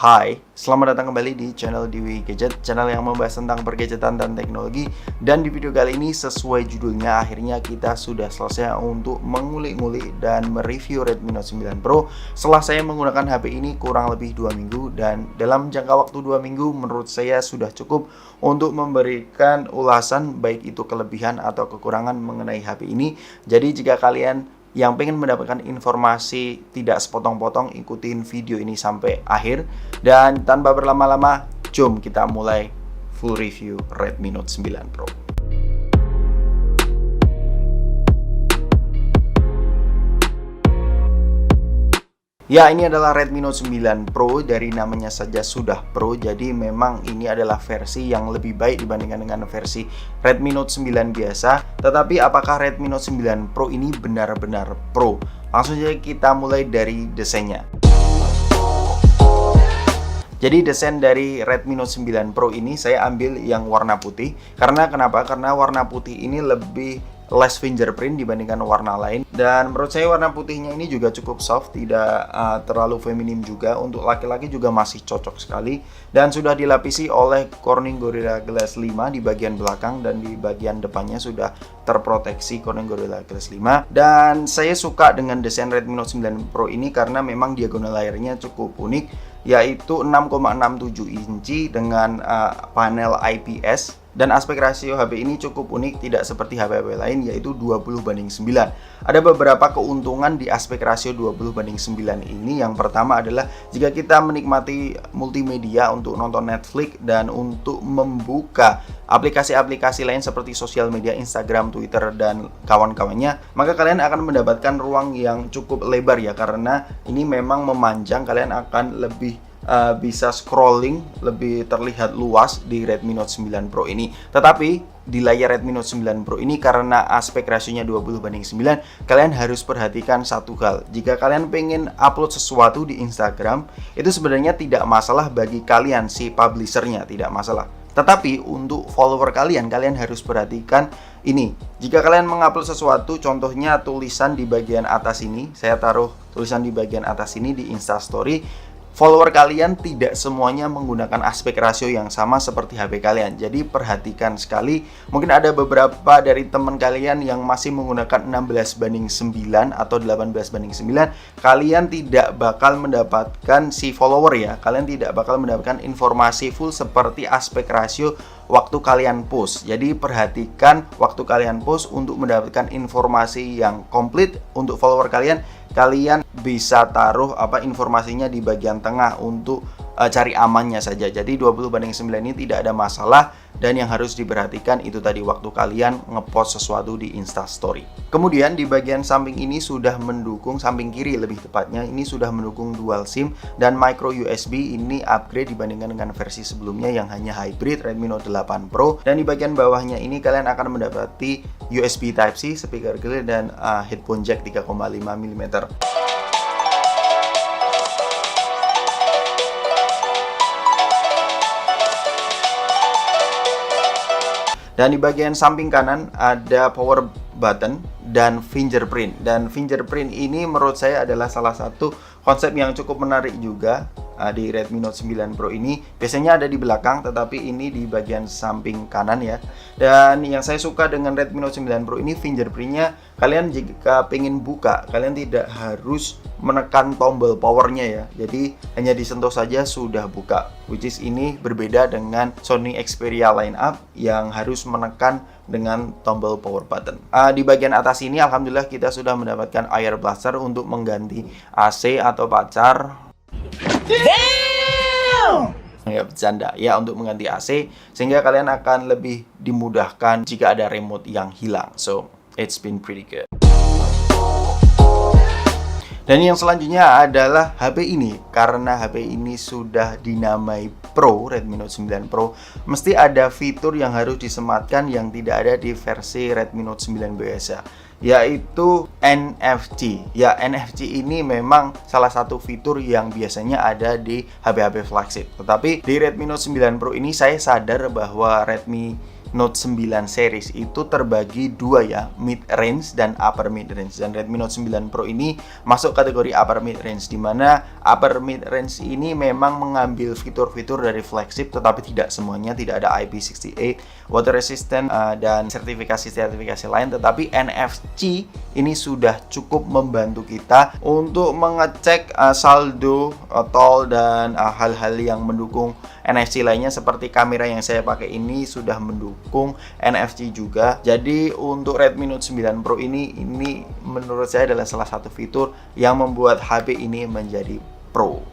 Hai, selamat datang kembali di channel Dewi Gadget, channel yang membahas tentang pergadgetan dan teknologi. Dan di video kali ini sesuai judulnya, akhirnya kita sudah selesai untuk mengulik-ngulik dan mereview Redmi Note 9 Pro. Setelah saya menggunakan HP ini kurang lebih 2 minggu, dan dalam jangka waktu 2 minggu menurut saya sudah cukup untuk memberikan ulasan baik itu kelebihan atau kekurangan mengenai HP ini. Jadi jika kalian yang pengen mendapatkan informasi tidak sepotong-potong, ikutin video ini sampai akhir. Dan tanpa berlama-lama, jom kita mulai full review Redmi Note 9 Pro. Ya, ini adalah Redmi Note 9 Pro. Dari namanya saja sudah Pro, jadi memang ini adalah versi yang lebih baik dibandingkan dengan versi Redmi Note 9 biasa. Tetapi apakah Redmi Note 9 Pro ini benar-benar Pro? Langsung saja kita mulai dari desainnya. Jadi desain dari Redmi Note 9 Pro ini saya ambil yang warna putih. Karena kenapa? Karena warna putih ini lebih less fingerprint dibandingkan warna lain. Dan menurut saya warna putihnya ini juga cukup soft, tidak terlalu feminim juga. Untuk laki-laki juga masih cocok sekali. Dan sudah dilapisi oleh Corning Gorilla Glass 5 di bagian belakang, dan di bagian depannya sudah terproteksi Corning Gorilla Glass 5. Dan saya suka dengan desain Redmi Note 9 Pro ini karena memang diagonal layarnya cukup unik, yaitu 6,67 inci dengan panel IPS. Dan aspek rasio HP ini cukup unik, tidak seperti HP-HP lain, yaitu 20:9. Ada beberapa keuntungan di aspek rasio 20:9 ini. Yang pertama adalah jika kita menikmati multimedia untuk nonton Netflix dan untuk membuka aplikasi-aplikasi lain seperti sosial media, Instagram, Twitter, dan kawan-kawannya, maka kalian akan mendapatkan ruang yang cukup lebar ya, karena ini memang memanjang. Kalian akan lebih bisa scrolling, lebih terlihat luas di Redmi Note 9 Pro ini. Tetapi di layar Redmi Note 9 Pro ini, karena aspek rasionya 20:9, kalian harus perhatikan satu hal. Jika kalian pengen upload sesuatu di Instagram, itu sebenarnya tidak masalah bagi kalian, si publishernya tidak masalah. Tetapi untuk follower kalian harus perhatikan ini. Jika kalian mengupload sesuatu, contohnya tulisan di bagian atas ini, saya taruh tulisan di bagian atas ini di Instastory, follower kalian tidak semuanya menggunakan aspek rasio yang sama seperti HP kalian. Jadi perhatikan sekali, mungkin ada beberapa dari teman kalian yang masih menggunakan 16:9 atau 18:9. Kalian tidak bakal mendapatkan si follower ya, kalian tidak bakal mendapatkan informasi full seperti aspek rasio waktu kalian post. Jadi perhatikan waktu kalian post untuk mendapatkan informasi yang komplit. Untuk follower kalian bisa taruh informasinya di bagian tengah untuk cari amannya saja. Jadi 20:9 ini tidak ada masalah. Dan yang harus diperhatikan itu tadi waktu kalian ngepost sesuatu di Instastory. Kemudian di bagian samping ini sudah mendukung, samping kiri lebih tepatnya, ini sudah mendukung dual SIM dan micro USB. Ini upgrade dibandingkan dengan versi sebelumnya yang hanya hybrid Redmi Note 8 Pro. Dan di bagian bawahnya ini kalian akan mendapati USB Type-C, speaker grill, dan headphone jack 3,5 mm. Dan di bagian samping kanan ada power button dan fingerprint. Dan fingerprint ini menurut saya adalah salah satu konsep yang cukup menarik juga di Redmi Note 9 Pro ini. Biasanya ada di belakang, tetapi ini di bagian samping kanan ya. Dan yang saya suka dengan Redmi Note 9 Pro ini, fingerprintnya kalian jika pengen buka, kalian tidak harus menekan tombol powernya ya. Jadi hanya disentuh saja sudah buka. Which is ini berbeda dengan Sony Xperia lineup yang harus menekan dengan tombol power button. Di bagian atas ini alhamdulillah kita sudah mendapatkan air blaster untuk mengganti AC atau pacar. Damn! Ya bercanda ya, untuk mengganti AC sehingga kalian akan lebih dimudahkan jika ada remote yang hilang. So it's been pretty good. Dan yang selanjutnya adalah HP ini. Karena HP ini sudah dinamai Pro, Redmi Note 9 Pro, mesti ada fitur yang harus disematkan yang tidak ada di versi Redmi Note 9 biasa, yaitu NFC. Ya, NFC ini memang salah satu fitur yang biasanya ada di HP-HP flagship. Tetapi di Redmi Note 9 Pro ini saya sadar bahwa Redmi Note 9 series itu terbagi dua ya, mid range dan upper mid range. Dan Redmi Note 9 Pro ini masuk kategori upper mid range, di mana upper mid range ini memang mengambil fitur-fitur dari flagship, tetapi tidak semuanya, tidak ada IP68, water resistant dan sertifikasi lain. Tetapi NFC ini sudah cukup membantu kita untuk mengecek saldo, tol dan hal-hal yang mendukung NFC lainnya, seperti kamera yang saya pakai ini sudah mendukung NFC juga. Jadi untuk Redmi Note 9 Pro ini menurut saya adalah salah satu fitur yang membuat HP ini menjadi pro.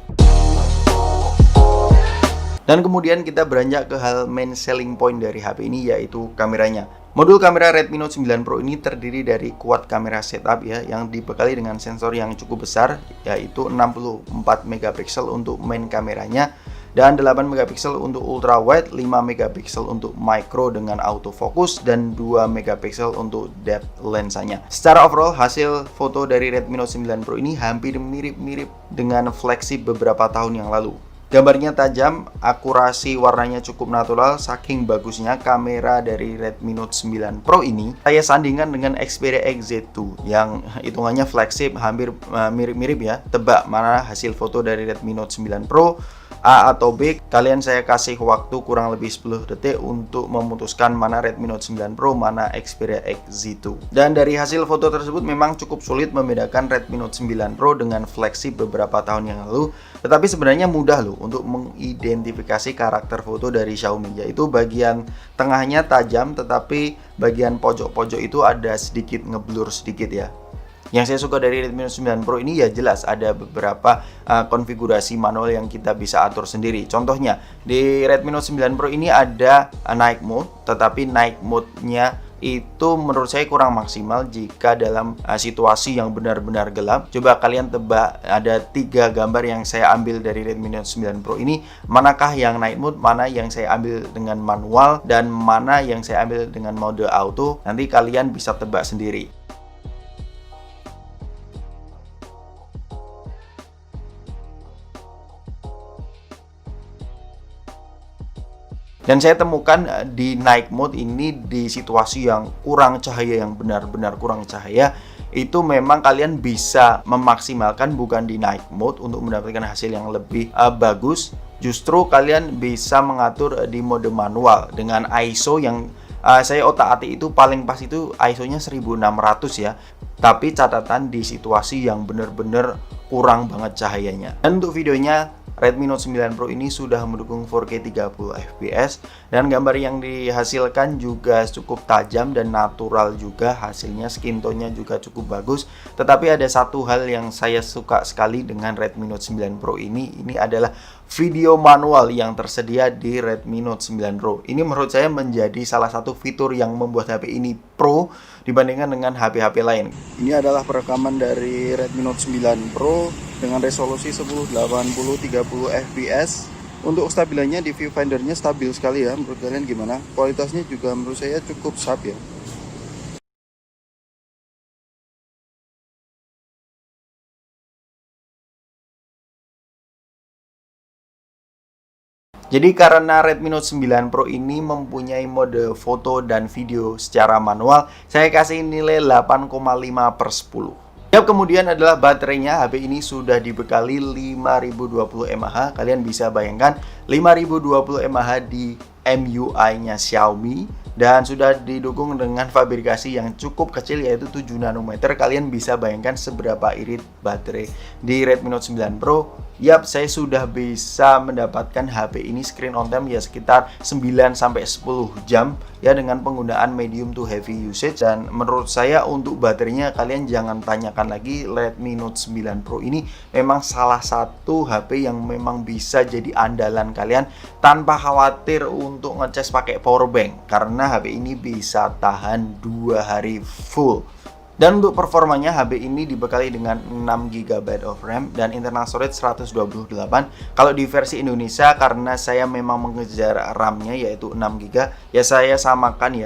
Dan kemudian kita beranjak ke hal main selling point dari HP ini, yaitu kameranya. Modul kamera Redmi Note 9 Pro ini terdiri dari quad kamera setup ya, yang dibekali dengan sensor yang cukup besar, yaitu 64 megapiksel untuk main kameranya, dan 8 megapiksel untuk ultra wide, 5 megapiksel untuk micro dengan autofocus, dan 2 megapiksel untuk depth lensanya. Secara overall, hasil foto dari Redmi Note 9 Pro ini hampir mirip-mirip dengan flagship beberapa tahun yang lalu. Gambarnya tajam, akurasi warnanya cukup natural, saking bagusnya kamera dari Redmi Note 9 Pro ini. Saya sandingkan dengan Xperia XZ2 yang hitungannya flagship, hampir mirip-mirip ya. Tebak mana hasil foto dari Redmi Note 9 Pro, A atau B? Kalian saya kasih waktu kurang lebih 10 detik untuk memutuskan mana Redmi Note 9 Pro, mana Xperia XZ2. Dan dari hasil foto tersebut memang cukup sulit membedakan Redmi Note 9 Pro dengan flagship beberapa tahun yang lalu. Tetapi sebenarnya mudah loh untuk mengidentifikasi karakter foto dari Xiaomi, yaitu bagian tengahnya tajam, tetapi bagian pojok-pojok itu ada sedikit ngeblur sedikit ya. Yang saya suka dari Redmi Note 9 Pro ini ya jelas ada beberapa konfigurasi manual yang kita bisa atur sendiri. Contohnya di Redmi Note 9 Pro ini ada night mode, tetapi night mode-nya itu menurut saya kurang maksimal jika dalam situasi yang benar-benar gelap. Coba kalian tebak, ada 3 gambar yang saya ambil dari Redmi Note 9 Pro ini, manakah yang night mode, mana yang saya ambil dengan manual, dan mana yang saya ambil dengan mode auto. Nanti kalian bisa tebak sendiri. Dan saya temukan di night mode ini, di situasi yang kurang cahaya, yang benar-benar kurang cahaya, itu memang kalian bisa memaksimalkan bukan di night mode untuk mendapatkan hasil yang lebih bagus. Justru kalian bisa mengatur di mode manual dengan ISO yang saya otak-atik itu paling pas itu ISO-nya 1600 ya. Tapi catatan di situasi yang benar-benar kurang banget cahayanya. Dan untuk videonya, Redmi Note 9 Pro ini sudah mendukung 4K 30 fps dan gambar yang dihasilkan juga cukup tajam dan natural juga hasilnya, skin tone-nya juga cukup bagus. Tetapi ada satu hal yang saya suka sekali dengan Redmi Note 9 Pro ini adalah video manual yang tersedia di Redmi Note 9 Pro. Ini menurut saya menjadi salah satu fitur yang membuat HP ini pro dibandingkan dengan HP-HP lain. Ini adalah perekaman dari Redmi Note 9 Pro dengan resolusi 1080 30 fps. Untuk stabilannya di viewfindernya stabil sekali ya. Menurut kalian gimana? Kualitasnya juga menurut saya cukup sharp ya. Jadi karena Redmi Note 9 Pro ini mempunyai mode foto dan video secara manual, saya kasih nilai 8,5/10. Kemudian adalah baterainya. HP ini sudah dibekali 5020 mAh. Kalian bisa bayangkan 5020 mAh di MUI-nya Xiaomi, dan sudah didukung dengan fabrikasi yang cukup kecil yaitu 7 nanometer. Kalian bisa bayangkan seberapa irit baterai di Redmi Note 9 Pro. Yap, saya sudah bisa mendapatkan HP ini screen on time ya sekitar 9-10 jam ya dengan penggunaan medium to heavy usage. Dan menurut saya untuk baterainya kalian jangan tanyakan lagi. Redmi Note 9 Pro ini memang salah satu HP yang memang bisa jadi andalan kalian tanpa khawatir untuk ngecas pakai power bank, karena HP ini bisa tahan 2 hari full. Dan untuk performanya, HP ini dibekali dengan 6GB of RAM dan internal storage 128. Kalau di versi Indonesia, karena saya memang mengejar RAM-nya yaitu 6GB, ya saya samakan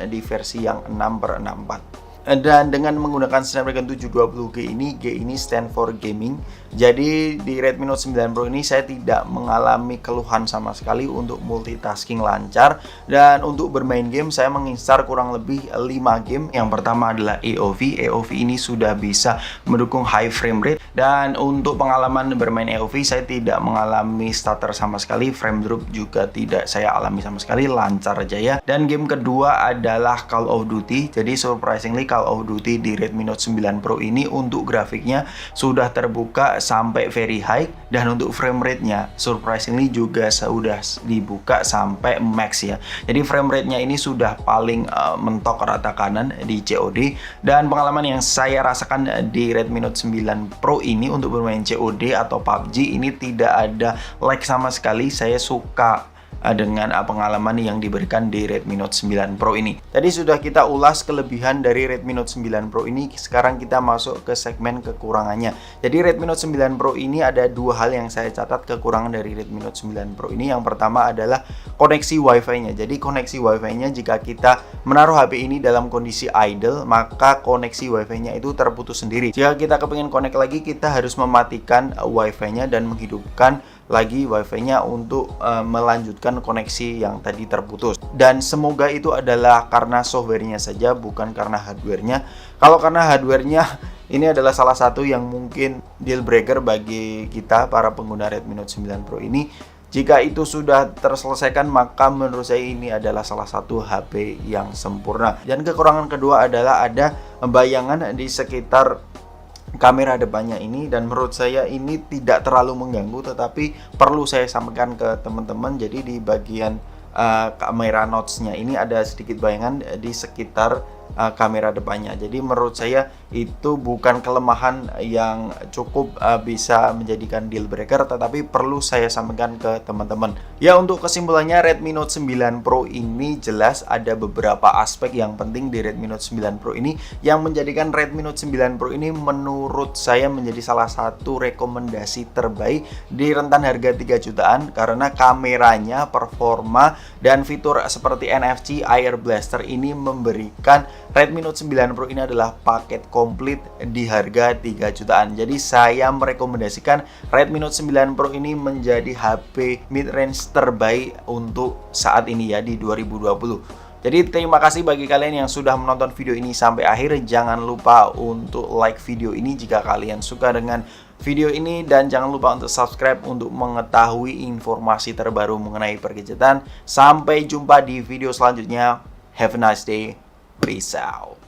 di versi yang 6/64. Dan dengan menggunakan Snapdragon 720G ini, G ini stand for gaming, Jadi di Redmi Note 9 Pro ini saya tidak mengalami keluhan sama sekali untuk multitasking lancar. Dan untuk bermain game saya menginstal kurang lebih 5 game. Yang pertama adalah AOV. AOV ini sudah bisa mendukung high frame rate. Dan untuk pengalaman bermain AOV saya tidak mengalami stutter sama sekali. Frame drop juga tidak saya alami sama sekali, lancar aja ya. Dan game kedua adalah Call of Duty. Jadi surprisingly Call of Duty di Redmi Note 9 Pro ini untuk grafiknya sudah terbuka sampai very high, dan untuk frame rate-nya surprisingly juga sudah dibuka sampai max ya. Jadi frame rate-nya ini sudah paling mentok rata kanan di COD. Dan pengalaman yang saya rasakan di Redmi Note 9 Pro ini untuk bermain COD atau PUBG ini tidak ada lag sama sekali. Saya suka dengan pengalaman yang diberikan di Redmi Note 9 Pro ini. Tadi sudah kita ulas kelebihan dari Redmi Note 9 Pro ini. Sekarang kita masuk ke segmen kekurangannya. Jadi Redmi Note 9 Pro ini ada dua hal yang saya catat kekurangan dari Redmi Note 9 Pro ini. Yang pertama adalah koneksi Wi-Fi-nya. Jadi koneksi Wi-Fi-nya jika kita menaruh HP ini dalam kondisi idle, maka koneksi Wi-Fi-nya itu terputus sendiri. Jika kita kepingin connect lagi, kita harus mematikan Wi-Fi-nya dan menghidupkan lagi Wi-Fi-nya untuk melanjutkan koneksi yang tadi terputus. Dan semoga itu adalah karena software-nya saja, bukan karena hardware-nya. Kalau karena hardware-nya, ini adalah salah satu yang mungkin deal breaker bagi kita para pengguna Redmi Note 9 Pro ini. Jika itu sudah terselesaikan, maka menurut saya ini adalah salah satu HP yang sempurna. Dan kekurangan kedua adalah ada bayangan di sekitar kamera depannya ini, dan menurut saya ini tidak terlalu mengganggu, tetapi perlu saya sampaikan ke teman-teman. Jadi di bagian kamera notch-nya ini ada sedikit bayangan di sekitar kamera depannya. Jadi menurut saya itu bukan kelemahan yang cukup bisa menjadikan deal breaker, tetapi perlu saya sampaikan ke teman-teman. Ya, untuk kesimpulannya Redmi Note 9 Pro ini jelas ada beberapa aspek yang penting di Redmi Note 9 Pro ini yang menjadikan Redmi Note 9 Pro ini menurut saya menjadi salah satu rekomendasi terbaik di rentan harga 3 jutaan, karena kameranya, performa, dan fitur seperti NFC Air Blaster ini memberikan Redmi Note 9 Pro ini adalah paket komplit di harga 3 jutaan. Jadi saya merekomendasikan Redmi Note 9 Pro ini menjadi HP mid-range terbaik untuk saat ini ya di 2020. Jadi terima kasih bagi kalian yang sudah menonton video ini sampai akhir. Jangan lupa untuk like video ini jika kalian suka dengan video ini, dan jangan lupa untuk subscribe untuk mengetahui informasi terbaru mengenai pergadgetan. Sampai jumpa di video selanjutnya. Have a nice day. Peace out.